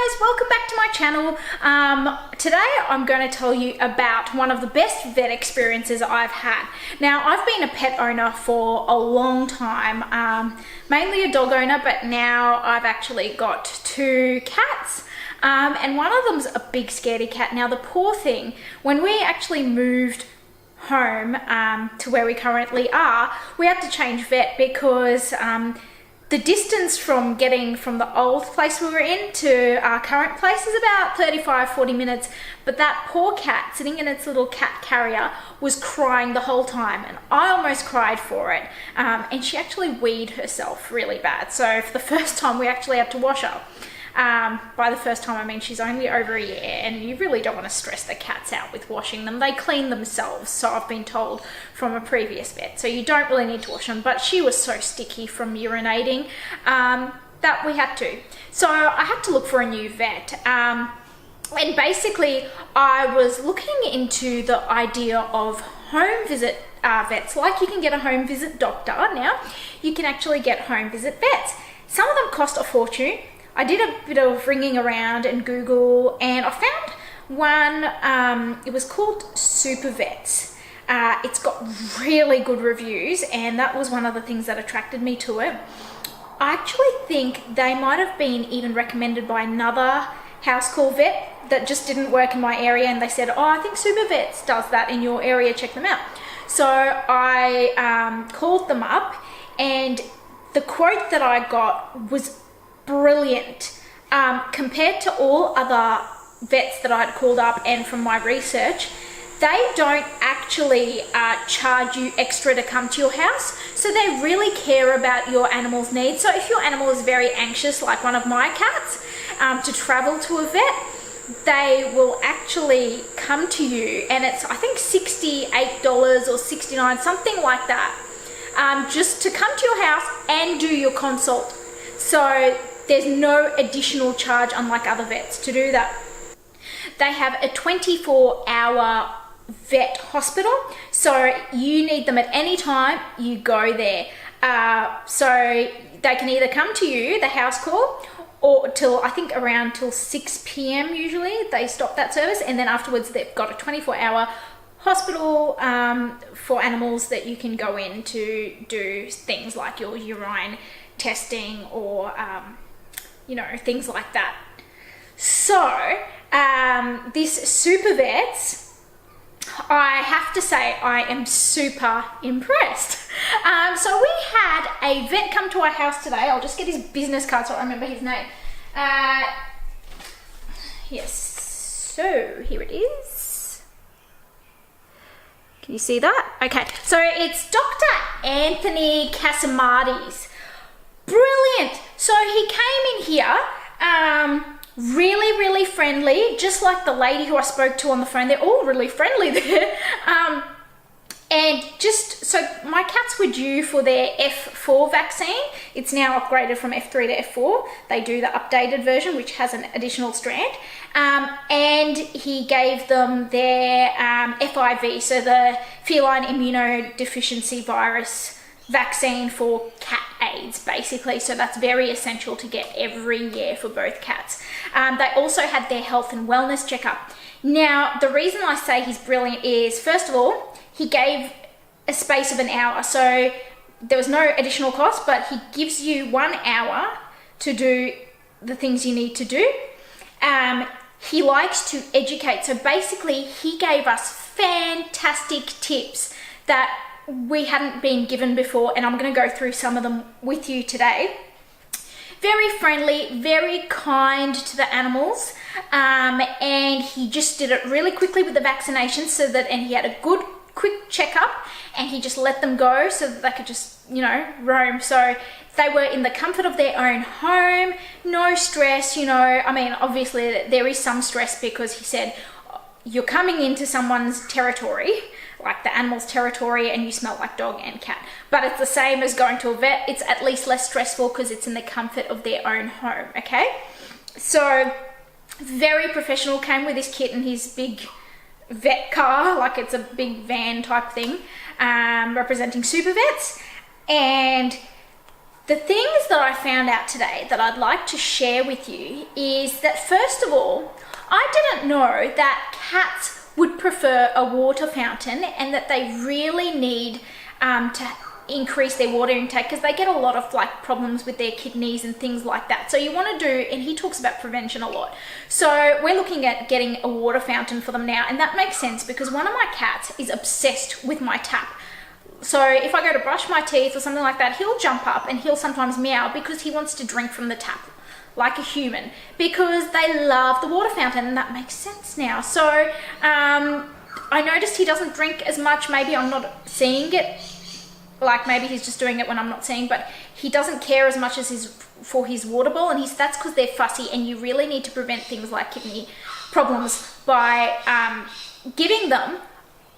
guys, welcome back to my channel. Today I'm going to tell you about one of the best vet experiences I've had. Now, I've been a pet owner for a long time, mainly a dog owner, but now I've actually got two cats. And one of them's a big scaredy cat. Now, the poor thing, when we actually moved home to where we currently are, we had to change vet because the distance from getting from the old place we were in to our current place is about 35-40 minutes, but that poor cat sitting in its little cat carrier was crying the whole time, and I almost cried for it. And she actually weed herself really bad, so for the first time we actually had to wash her. By the first time I mean she's only over a year, and you really don't want to stress the cats out with washing them. They clean themselves, so I've been told from a previous vet, so you don't really need to wash them. But she was so sticky from urinating that we had to. So I had to look for a new vet, and basically I was looking into the idea of home visit vets. Like, you can get a home visit doctor now, you can actually get home visit vets. Some of them cost a fortune. I did a bit of ringing around and Google, and I found one, it was called SuperVets. It's got really good reviews, and that was one of the things that attracted me to it. I actually think they might have been even recommended by another house call vet that just didn't work in my area, and they said, oh, I think SuperVets does that in your area, check them out. So I called them up, and the quote that I got was brilliant. Compared to all other vets that I'd called up, and from my research, they don't actually charge you extra to come to your house, so they really care about your animal's needs. So if your animal is very anxious, like one of my cats, to travel to a vet, they will actually come to you, and it's, I think, $68 or $69, something like that, just to come to your house and do your consult. So there's no additional charge, unlike other vets, to do that. They have a 24-hour vet hospital, so you need them at any time, you go there. So they can either come to you, the house call, or till, I think, around till 6 p.m. usually they stop that service, and then afterwards they've got a 24-hour hospital for animals that you can go in to do things like your urine testing or you know, things like that. So this SuperVets, I have to say I am super impressed. So we had a vet come to our house today. I'll just get his business card so I remember his name. Yes, so here it is. Can you see that? Okay, so it's Dr. Anthony Casamardis. Brilliant. So he came in here, really friendly, just like the lady who I spoke to on the phone. They're all really friendly there. And just, so my cats were due for their F4 vaccine. It's now upgraded from F3 to F4. They do the updated version, which has an additional strand. And he gave them their FIV, so the feline immunodeficiency virus vaccine for cat AIDS, basically. So that's very essential to get every year for both cats. They also had their health and wellness checkup. Now, the reason I say he's brilliant is, first of all, he gave a space of an hour, so there was no additional cost, but he gives you 1 hour to do the things you need to do. He likes to educate, so basically he gave us fantastic tips that we hadn't been given before, and I'm going to go through some of them with you today. Very friendly, very kind to the animals, and he just did it really quickly with the vaccinations, so that, and he had a good quick checkup, and he just let them go so that they could just, you know, roam. So they were in the comfort of their own home, no stress, you know. I mean, obviously there is some stress, because he said you're coming into someone's territory, like the animal's territory, and you smell like dog and cat. But it's the same as going to a vet. It's at least less stressful because it's in the comfort of their own home, okay? So very professional, came with his kit and his big vet car, like it's a big van type thing, representing SuperVets. And The things that I found out today that I'd like to share with you is that, first of all, I didn't know that cats would prefer a water fountain and that they really need to increase their water intake because they get a lot of like problems with their kidneys and things like that. So you want to do, and he talks about prevention a lot. So we're looking at getting a water fountain for them now, and that makes sense because one of my cats is obsessed with my tap. So if I go to brush my teeth or something like that, he'll jump up and he'll sometimes meow because he wants to drink from the tap like a human because they love the water fountain, and that makes sense now. So I noticed he doesn't drink as much. Maybe I'm not seeing it. Like maybe he's just doing it when I'm not seeing, but he doesn't care as much as for his water bowl, and that's because they're fussy, and you really need to prevent things like kidney problems by giving them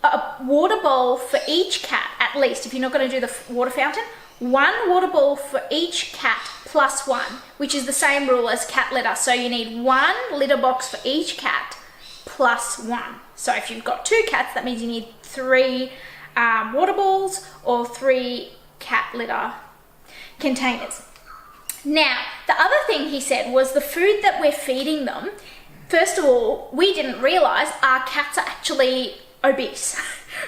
a water bowl for each cat, at least. If you're not going to do the water fountain, one water bowl for each cat plus one, which is the same rule as cat litter. So you need one litter box for each cat plus one. So if you've got 2 cats, that means you need 3 water bowls or 3 cat litter containers. Now, the other thing he said was the food that we're feeding them. First of all, we didn't realize our cats are actually obese.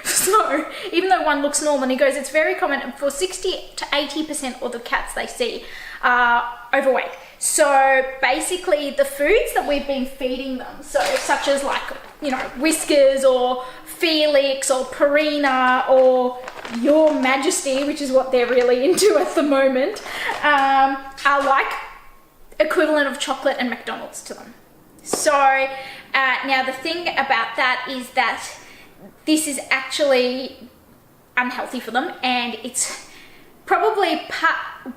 So even though one looks normal, and he goes, it's very common for 60 to 80% of the cats they see are overweight. So basically the foods that we've been feeding them, so such as like, you know, Whiskers or Felix or Purina or Your Majesty, which is what they're really into at the moment, are like equivalent of chocolate and McDonald's to them. So now the thing about that is that this is actually unhealthy for them, and it's probably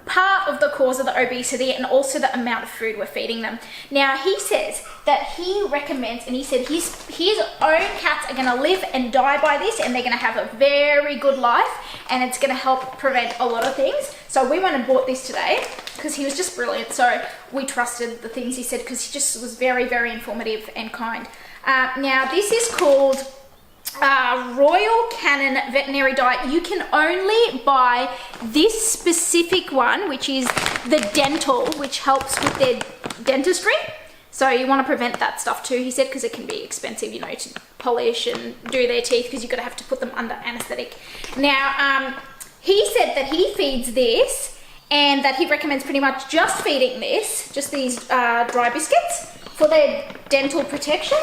part of the cause of the obesity and also the amount of food we're feeding them. Now he says that he recommends, and he said his own cats are going to live and die by this, and they're going to have a very good life, and it's going to help prevent a lot of things. So we went and bought this today because he was just brilliant. So we trusted the things he said because he just was very, very informative and kind. Now this is called Royal Canin Veterinary Diet. You can only buy this specific one, which is the dental, which helps with their dentistry. So you want to prevent that stuff too, he said, because it can be expensive, you know, to polish and do their teeth, because you've got to have to put them under anesthetic. Now, he said that he feeds this, and that he recommends pretty much just feeding this, just these dry biscuits for their dental protection.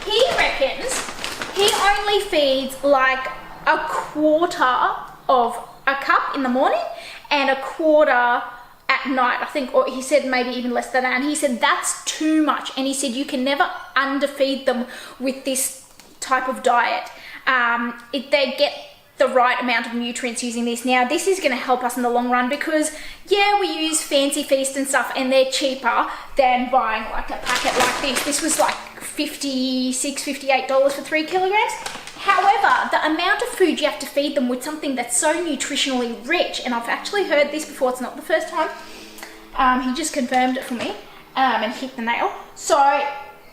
He reckons he only feeds like a quarter of a cup in the morning and a quarter at night, I think, or he said maybe even less than that, and he said that's too much, and he said you can never underfeed them with this type of diet. If they get the right amount of nutrients using this. Now this is going to help us in the long run because yeah, we use Fancy Feast and stuff, and they're cheaper than buying like a packet like this. This was like $56, $58 for 3 kilograms. However, the amount of food you have to feed them with something that's so nutritionally rich, and I've actually heard this before, it's not the first time, he just confirmed it for me and hit the nail. So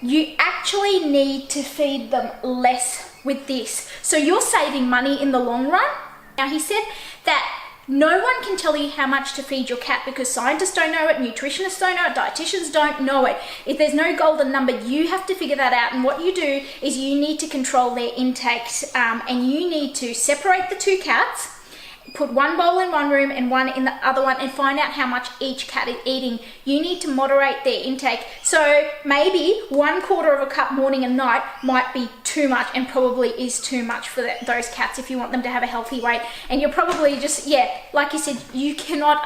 you actually need to feed them less with this. So you're saving money in the long run. Now he said that no one can tell you how much to feed your cat because scientists don't know it, nutritionists don't know it, dietitians don't know it. If there's no golden number, you have to figure that out, and what you do is you need to control their intakes, and you need to separate the 2 cats, put one bowl in one room and one in the other one, and find out how much each cat is eating. You need to moderate their intake. So maybe 1/4 of a cup morning and night might be too much, and probably is too much for those cats if you want them to have a healthy weight. And you're probably just, yeah, like you said, you cannot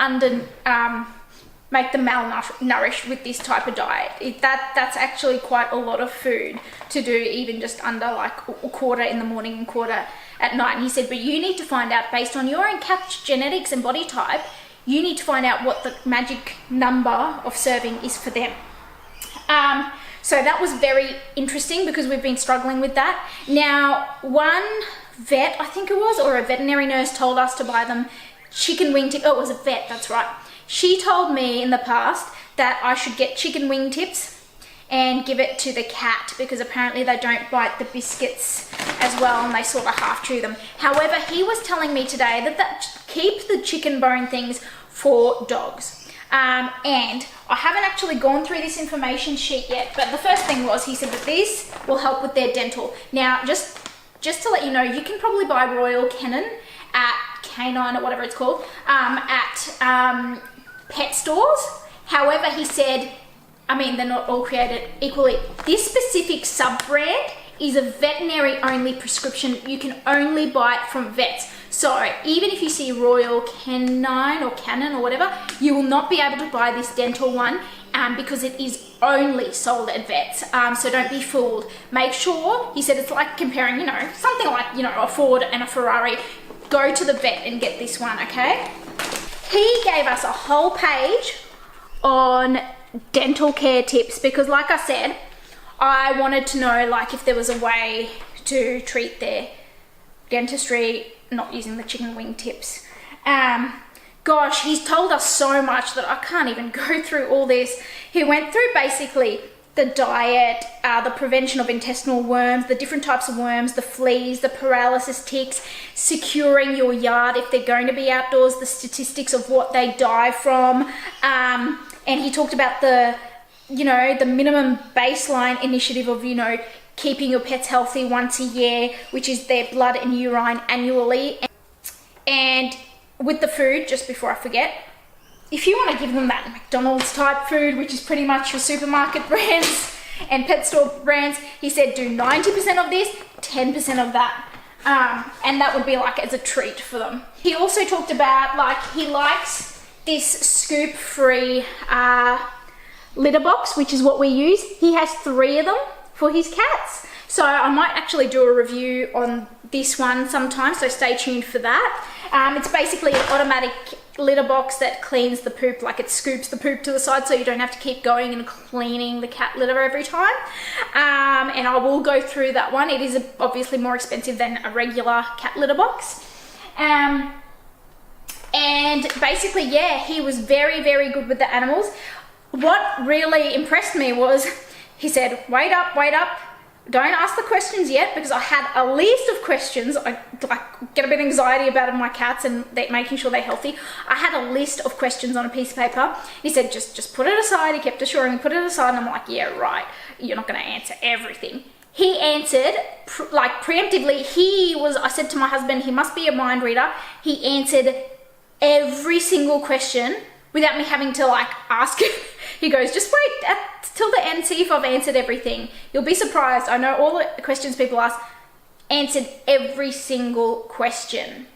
make them malnourished with this type of diet. That's actually quite a lot of food to do, even just under like a quarter in the morning and quarter at night. And he said, but you need to find out based on your own cat's genetics and body type, you need to find out what the magic number of serving is for them. So that was very interesting because we've been struggling with that. Now, one vet, I think it was, or a veterinary nurse told us to buy them chicken wing tips. Oh, it was a vet, that's right. She told me in the past that I should get chicken wing tips and give it to the cat because apparently they don't bite the biscuits as well and they sort of half chew them. However, he was telling me today that keep the chicken bone things for dogs. And I haven't actually gone through this information sheet yet, but the first thing was, he said that this will help with their dental. Now, just to let you know, you can probably buy Royal Canin at Canine or whatever it's called, at pet stores. However, he said, I mean, they're not all created equally. This specific sub-brand is a veterinary only prescription. You can only buy it from vets. So even if you see Royal Canine or Canin or whatever, you will not be able to buy this dental one because it is only sold at vets. So don't be fooled. Make sure, he said it's like comparing, you know, something like, you know, a Ford and a Ferrari. Go to the vet and get this one, okay? He gave us a whole page on dental care tips because, like I said, I wanted to know, like, if there was a way to treat their dentistry not using the chicken wing tips. Gosh, he's told us so much that I can't even go through all this. He went through basically the diet, the prevention of intestinal worms, the different types of worms, the fleas, the paralysis ticks, securing your yard if they're going to be outdoors, the statistics of what they die from. And he talked about the, you know, the minimum baseline initiative of, you know, keeping your pets healthy once a year, which is their blood and urine annually. And with the food, just before I forget, if you want to give them that McDonald's type food, which is pretty much your supermarket brands and pet store brands, he said do 90% of this, 10% of that. And that would be like as a treat for them. He also talked about, like, he likes this scoop-free litter box, which is what we use. He has 3 of them for his cats. So I might actually do a review on this one sometime, so stay tuned for that. It's basically an automatic litter box that cleans the poop, like it scoops the poop to the side so you don't have to keep going and cleaning the cat litter every time. And I will go through that one. It is obviously more expensive than a regular cat litter box. And basically, yeah, he was very, very good with the animals. What really impressed me was, he said, wait up, don't ask the questions yet, because I had a list of questions. I get a bit of anxiety about my cats and making sure they're healthy. I had a list of questions on a piece of paper. He said, just put it aside. He kept assuring me, put it aside. And I'm like, yeah, right. You're not going to answer everything. He answered, preemptively. I said to my husband, he must be a mind reader. He answered every single question without me having to, like, ask him. He goes, just wait till the end, see if I've answered everything. You'll be surprised. I know all the questions people ask, answered every single question.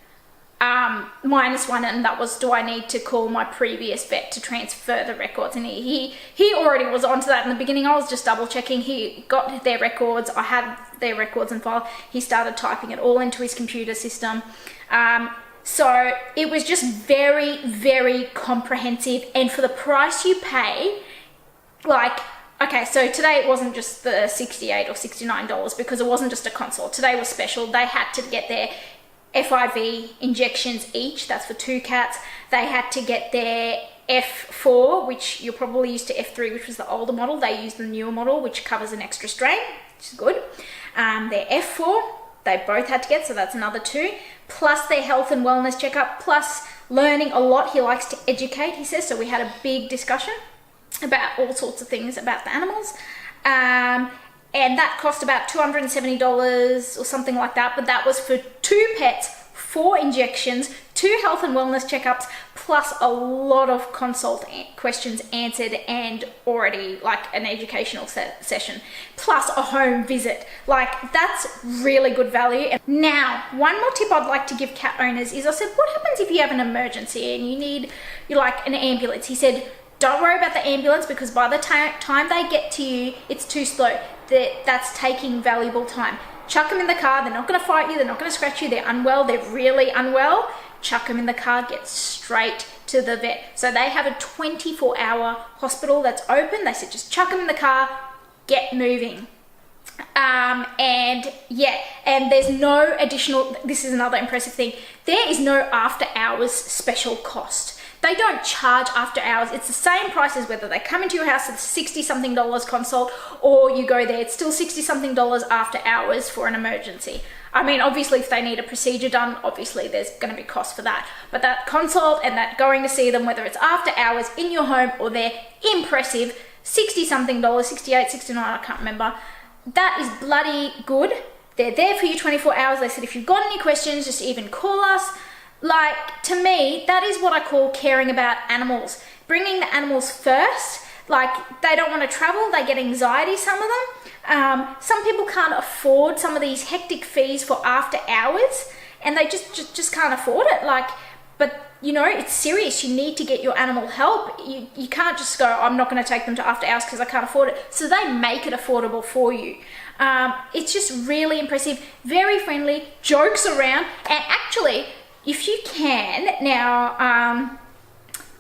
Minus one, and that was, do I need to call my previous vet to transfer the records? And he already was onto that in the beginning. I was just double checking. He got their records. I had their records and file. He started typing it all into his computer system. So it was just very, very comprehensive. And for the price you pay, like, okay, so today it wasn't just the $68 or $69 because it wasn't just a consult. Today was special. They had to get their FIV injections each. That's for 2 cats. They had to get their F4, which you're probably used to F3, which was the older model. They used the newer model, which covers an extra strain, which is good. Their F4, they both had to get, so that's another 2. Plus their health and wellness checkup, plus learning a lot. He likes to educate, he says. So we had a big discussion about all sorts of things about the animals. And that cost about $270 or something like that. But that was for 2 pets, 4 injections, 2 health and wellness checkups, plus a lot of consult questions answered and already like an educational session, plus a home visit. Like, that's really good value. And now, one more tip I'd like to give cat owners is, I said, what happens if you have an emergency and you like an ambulance? He said, don't worry about the ambulance, because by the time they get to you, it's too slow. That's taking valuable time. Chuck them in the car. They're not going to fight you. They're not going to scratch you. They're unwell. They're really unwell. Chuck them in the car. Get straight to the vet. So they have a 24-hour hospital that's open. They said just chuck them in the car. Get moving. And there's no additional, this is another impressive thing, there is no after hours special cost. They don't charge after hours. It's the same price as whether they come into your house, it's $60-something consult, or you go there, it's still $60-something after hours for an emergency. I mean, obviously if they need a procedure done, obviously there's going to be cost for that. But that consult and that going to see them, whether it's after hours in your home or their impressive $60 something, 68, 69, I can't remember. That is bloody good. They're there for you 24 hours. They said if you've got any questions, just even call us. Like, to me, that is what I call caring about animals. Bringing the animals first. Like, they don't want to travel, they get anxiety, some of them. Some people can't afford some of these hectic fees for after hours, and they just can't afford it. Like, but you know, it's serious. You need to get your animal help. You can't just go, I'm not going to take them to after hours because I can't afford it. So they make it affordable for you. It's just really impressive, very friendly, jokes around, and actually, if you can, now,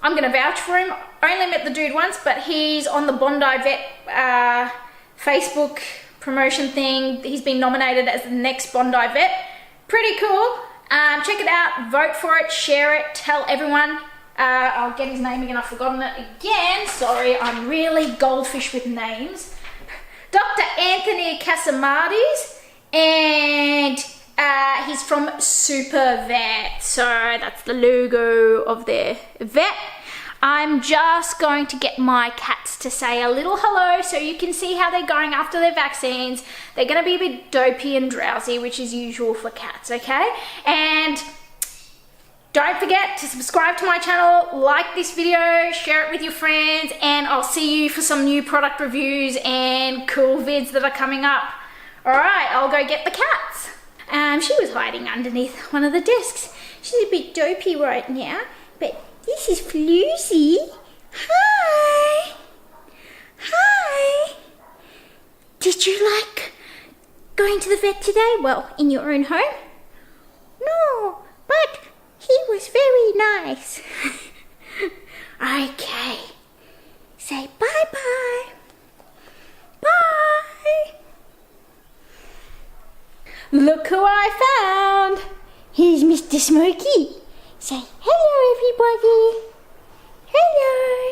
I'm going to vouch for him. I only met the dude once, but he's on the Bondi Vet Facebook promotion thing. He's been nominated as the next Bondi Vet. Pretty cool. Check it out, vote for it, share it, tell everyone. I'll get his name again, I've forgotten it again. Sorry, I'm really goldfish with names. Dr. Anthony Casamardis, and he's from SuperVets. So that's the logo of their vet. I'm just going to get my cats to say a little hello so you can see how they're going after their vaccines. They're going to be a bit dopey and drowsy, which is usual for cats, okay? And don't forget to subscribe to my channel, like this video, share it with your friends, and I'll see you for some new product reviews and cool vids that are coming up. Alright, I'll go get the cats. She was hiding underneath one of the desks. She's a bit dopey right now, but this is Floozy. Hi. Hi. Did you like going to the vet today? Well, in your own home? No, but he was very nice. Okay. Say bye-bye. Bye. Look who I found. Here's Mr. Smokey. Say hello, everybody. Hello.